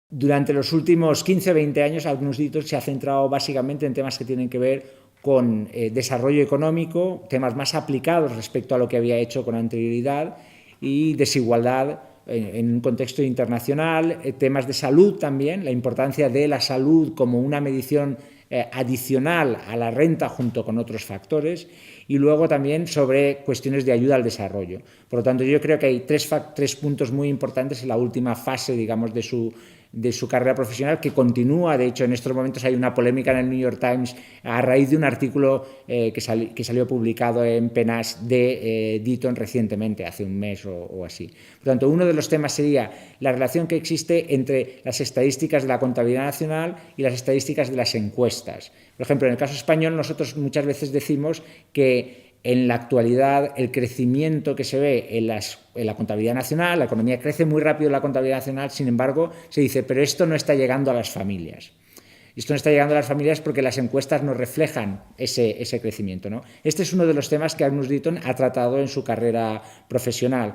Durante los últimos 15 o 20 años, Agnus Editor se ha centrado básicamente en temas que tienen que ver con desarrollo económico, temas más aplicados respecto a lo que había hecho con anterioridad, y desigualdad en un contexto internacional, temas de salud también, la importancia de la salud como una medición adicional a la renta junto con otros factores, y luego también sobre cuestiones de ayuda al desarrollo. Por lo tanto, yo creo que hay tres puntos muy importantes en la última fase, digamos, de su carrera profesional, que continúa. De hecho, en estos momentos hay una polémica en el New York Times a raíz de un artículo que salió publicado en PNAS de Deaton recientemente, hace un mes o así. Por tanto, uno de los temas sería la relación que existe entre las estadísticas de la contabilidad nacional y las estadísticas de las encuestas. Por ejemplo, en el caso español, nosotros muchas veces decimos que en la actualidad el crecimiento que se ve en la contabilidad nacional, la economía crece muy rápido en la contabilidad nacional, sin embargo, se dice, pero esto no está llegando a las familias. Esto no está llegando a las familias porque las encuestas no reflejan ese crecimiento, ¿no? Este es uno de los temas que Agnus Deaton ha tratado en su carrera profesional.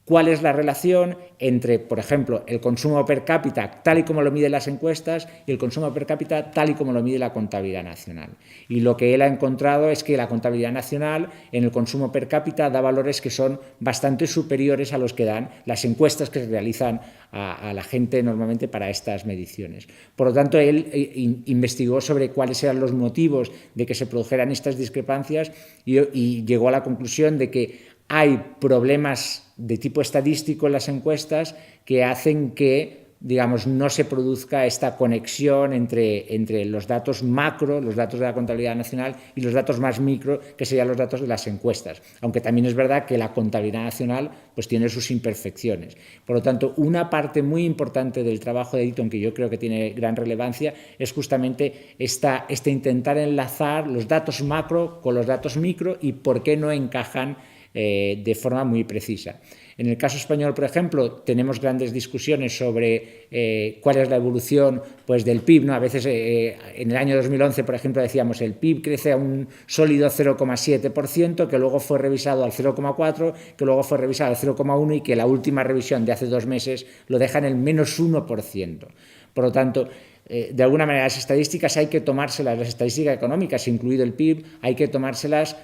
¿Cuál es la relación entre, por ejemplo, el consumo per cápita, tal y como lo miden las encuestas, y el consumo per cápita, tal y como lo mide la contabilidad nacional? Y lo que él ha encontrado es que la contabilidad nacional, en el consumo per cápita, da valores que son bastante superiores a los que dan las encuestas que se realizan a la gente normalmente para estas mediciones. Por lo tanto, él investigó sobre cuáles eran los motivos de que se produjeran estas discrepancias y llegó a la conclusión de que hay problemas de tipo estadístico en las encuestas que hacen que, digamos, no se produzca esta conexión entre los datos macro, los datos de la contabilidad nacional, y los datos más micro, que serían los datos de las encuestas. Aunque también es verdad que la contabilidad nacional pues tiene sus imperfecciones. Por lo tanto, una parte muy importante del trabajo de Deaton, que yo creo que tiene gran relevancia, es justamente este intentar enlazar los datos macro con los datos micro y por qué no encajan de forma muy precisa. En el caso español, por ejemplo, tenemos grandes discusiones sobre cuál es la evolución pues, del PIB, ¿no? A veces en el año 2011, por ejemplo, decíamos el PIB crece a un sólido 0,7%, que luego fue revisado al 0,4%, que luego fue revisado al 0,1% y que la última revisión de hace 2 meses lo deja en el menos 1%. Por lo tanto, de alguna manera las estadísticas hay que tomárselas, las estadísticas económicas, incluido el PIB, hay que tomárselas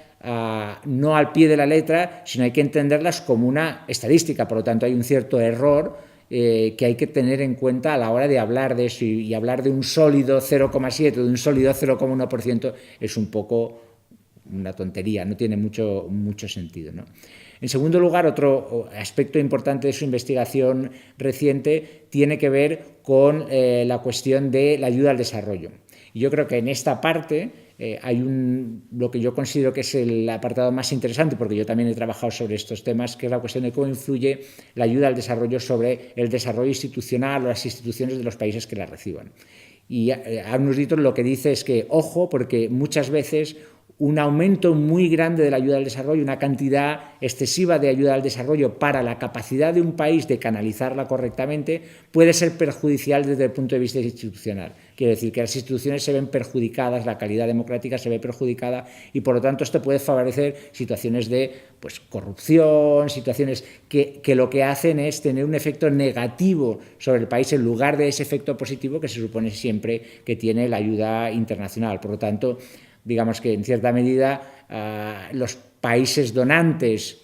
no al pie de la letra, sino hay que entenderlas como una estadística. Por lo tanto, hay un cierto error que hay que tener en cuenta a la hora de hablar de eso, y hablar de un sólido 0,7%, de un sólido 0,1% es un poco una tontería, no tiene mucho sentido, ¿no? En segundo lugar, otro aspecto importante de su investigación reciente tiene que ver con la cuestión de la ayuda al desarrollo. Y yo creo que en esta parte hay lo que yo considero que es el apartado más interesante, porque yo también he trabajado sobre estos temas, que es la cuestión de cómo influye la ayuda al desarrollo sobre el desarrollo institucional o las instituciones de los países que la reciban. Y Agnus Deaton lo que dice es que, ojo, porque muchas veces un aumento muy grande de la ayuda al desarrollo, una cantidad excesiva de ayuda al desarrollo para la capacidad de un país de canalizarla correctamente, puede ser perjudicial desde el punto de vista institucional. Quiere decir que las instituciones se ven perjudicadas, la calidad democrática se ve perjudicada, y por lo tanto esto puede favorecer situaciones de pues, corrupción, situaciones que lo que hacen es tener un efecto negativo sobre el país en lugar de ese efecto positivo que se supone siempre que tiene la ayuda internacional. Por lo tanto, digamos que en cierta medida los países donantes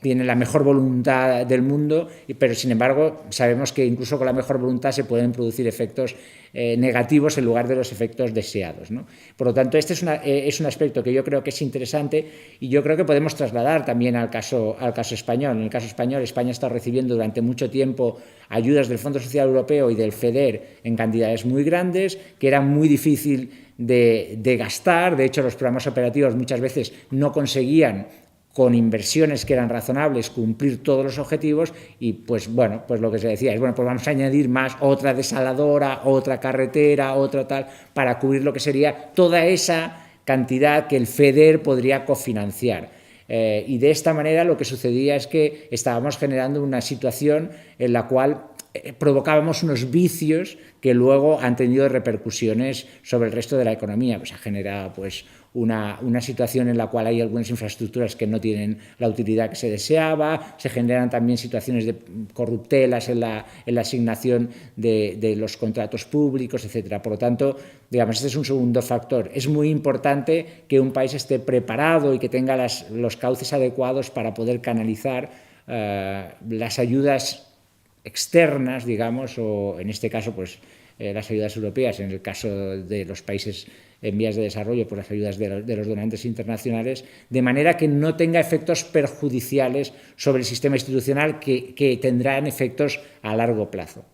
tienen la mejor voluntad del mundo, pero sin embargo sabemos que incluso con la mejor voluntad se pueden producir efectos negativos en lugar de los efectos deseados, ¿no? Por lo tanto, este es un aspecto que yo creo que es interesante y yo creo que podemos trasladar también al caso español. En el caso español, España está recibiendo durante mucho tiempo ayudas del Fondo Social Europeo y del FEDER en cantidades muy grandes, que era muy difícil de gastar. De hecho, los programas operativos muchas veces no conseguían, con inversiones que eran razonables, cumplir todos los objetivos, y pues bueno, pues lo que se decía es, bueno, pues vamos a añadir más, otra desaladora, otra carretera, otra tal, para cubrir lo que sería toda esa cantidad que el FEDER podría cofinanciar. Y de esta manera lo que sucedía es que estábamos generando una situación en la cual provocábamos unos vicios que luego han tenido repercusiones sobre el resto de la economía. Pues ha generado pues, una situación en la cual hay algunas infraestructuras que no tienen la utilidad que se deseaba, se generan también situaciones de corruptelas en la asignación de los contratos públicos, etc. Por lo tanto, digamos, este es un segundo factor. Es muy importante que un país esté preparado y que tenga los cauces adecuados para poder canalizar las ayudas externas, digamos, o en este caso, pues las ayudas europeas, en el caso de los países en vías de desarrollo, pues las ayudas de los donantes internacionales, de manera que no tenga efectos perjudiciales sobre el sistema institucional que tendrán efectos a largo plazo.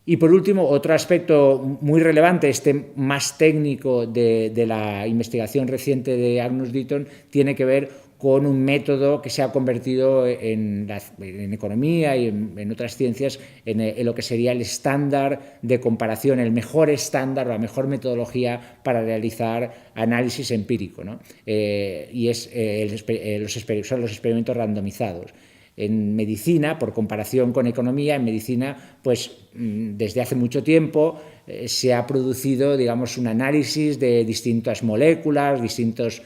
Y por último, otro aspecto muy relevante, más técnico de la investigación reciente de Agnus Deaton, tiene que ver con un método que se ha convertido en economía y en otras ciencias en lo que sería el estándar de comparación, el mejor estándar, la mejor metodología para realizar análisis empírico, ¿no? Y son los experimentos randomizados. En medicina, por comparación con economía, en medicina, pues desde hace mucho tiempo se ha producido, digamos, un análisis de distintas moléculas, distintas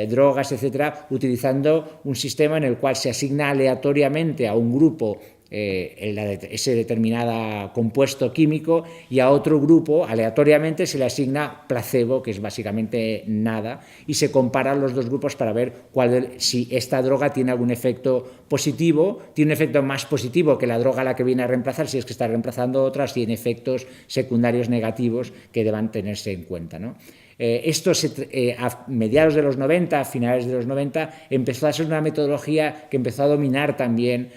drogas, etcétera, utilizando un sistema en el cual se asigna aleatoriamente a un grupo ese determinado compuesto químico y a otro grupo aleatoriamente se le asigna placebo, que es básicamente nada, y se comparan los dos grupos para ver si esta droga tiene algún efecto positivo, tiene un efecto más positivo que la droga a la que viene a reemplazar, si es que está reemplazando otras, tiene efectos secundarios negativos que deban tenerse en cuenta, ¿no? Esto a mediados de los 90, a finales de los 90, empezó a ser una metodología que empezó a dominar también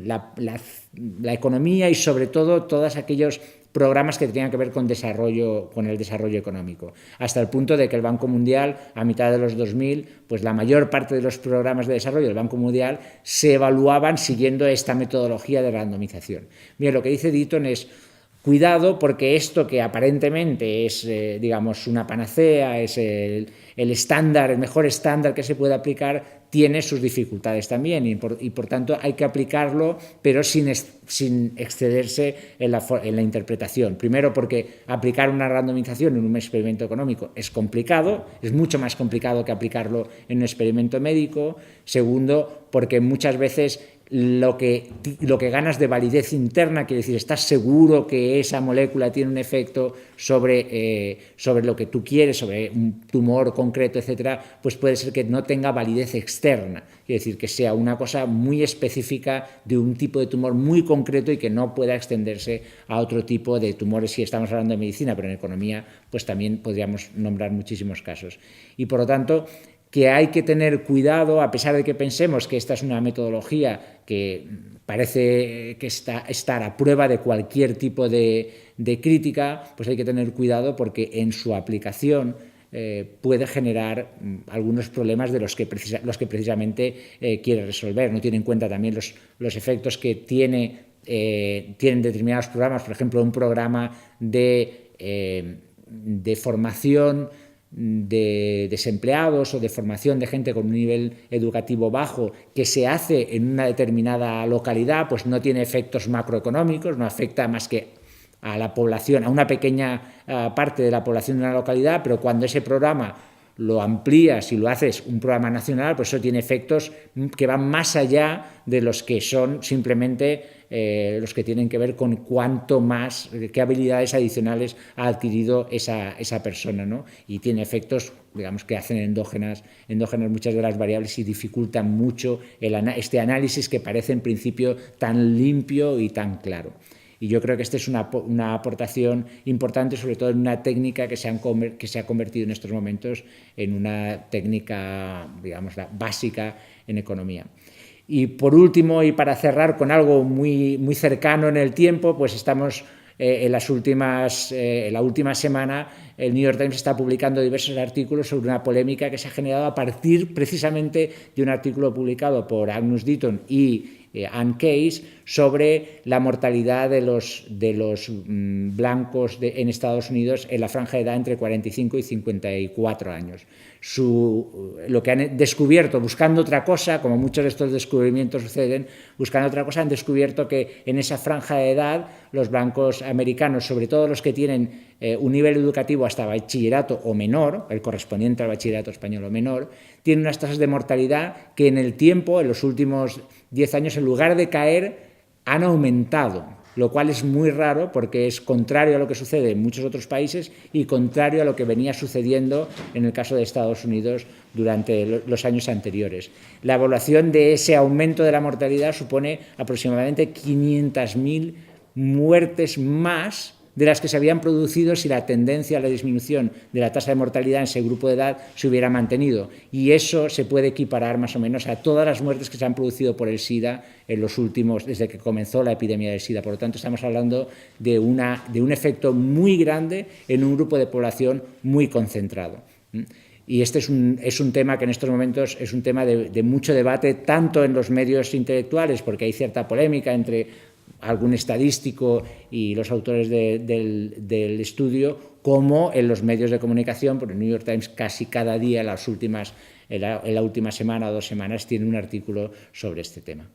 la economía y sobre todo todos aquellos programas que tenían que ver con el desarrollo económico, hasta el punto de que el Banco Mundial, a mitad de los 2000, pues la mayor parte de los programas de desarrollo del Banco Mundial se evaluaban siguiendo esta metodología de randomización. Mira, lo que dice Deaton es: cuidado, porque esto que aparentemente es, digamos, una panacea, es el estándar, el mejor estándar que se puede aplicar, tiene sus dificultades también y por tanto hay que aplicarlo, pero sin excederse en la interpretación. Primero, porque aplicar una randomización en un experimento económico es complicado, es mucho más complicado que aplicarlo en un experimento médico. Segundo, porque muchas veces lo que ganas de validez interna, quiere decir, estás seguro que esa molécula tiene un efecto sobre lo que tú quieres, sobre un tumor concreto, etcétera, pues puede ser que no tenga validez externa, quiere decir, que sea una cosa muy específica de un tipo de tumor muy concreto y que no pueda extenderse a otro tipo de tumores si estamos hablando de medicina, pero en economía pues también podríamos nombrar muchísimos casos. Y por lo tanto, que hay que tener cuidado, a pesar de que pensemos que esta es una metodología que parece que estar a prueba de cualquier tipo de crítica, pues hay que tener cuidado porque en su aplicación puede generar algunos problemas de los que precisamente quiere resolver. No tiene en cuenta también los efectos que tienen determinados programas, por ejemplo, un programa de formación de desempleados o de formación de gente con un nivel educativo bajo que se hace en una determinada localidad, pues no tiene efectos macroeconómicos, no afecta más que a la población, a una pequeña parte de la población de una localidad, pero cuando ese programa lo amplías y lo haces un programa nacional, pues eso tiene efectos que van más allá de los que son simplemente los que tienen que ver con cuánto más, qué habilidades adicionales ha adquirido esa persona, ¿no? Y tiene efectos, digamos, que hacen endógenas muchas de las variables y dificultan mucho este análisis que parece en principio tan limpio y tan claro. Y yo creo que esta es una aportación importante, sobre todo en una técnica que se ha convertido en estos momentos en una técnica, digamos, básica en economía. Y por último, y para cerrar con algo muy, muy cercano en el tiempo, pues estamos en la última semana el New York Times está publicando diversos artículos sobre una polémica que se ha generado a partir precisamente de un artículo publicado por Agnus Deaton y Ann Case, sobre la mortalidad de los blancos en Estados Unidos en la franja de edad entre 45 y 54 años. Lo que han descubierto, buscando otra cosa, como muchos de estos descubrimientos suceden, buscando otra cosa, han descubierto que en esa franja de edad los blancos americanos, sobre todo los que tienen un nivel educativo hasta bachillerato o menor, el correspondiente al bachillerato español o menor, tienen unas tasas de mortalidad que en el tiempo, en los últimos 10 años, en lugar de caer, han aumentado, lo cual es muy raro porque es contrario a lo que sucede en muchos otros países y contrario a lo que venía sucediendo en el caso de Estados Unidos durante los años anteriores. La evaluación de ese aumento de la mortalidad supone aproximadamente 500.000 muertes más de las que se habían producido si la tendencia a la disminución de la tasa de mortalidad en ese grupo de edad se hubiera mantenido. Y eso se puede equiparar más o menos a todas las muertes que se han producido por el SIDA en los últimos, desde que comenzó la epidemia del SIDA. Por lo tanto, estamos hablando de un efecto muy grande en un grupo de población muy concentrado. Y este es un tema que en estos momentos es un tema de mucho debate, tanto en los medios intelectuales, porque hay cierta polémica entre algún estadístico y los autores del estudio, como en los medios de comunicación, porque el New York Times casi cada día, en la última semana o 2 semanas, tiene un artículo sobre este tema.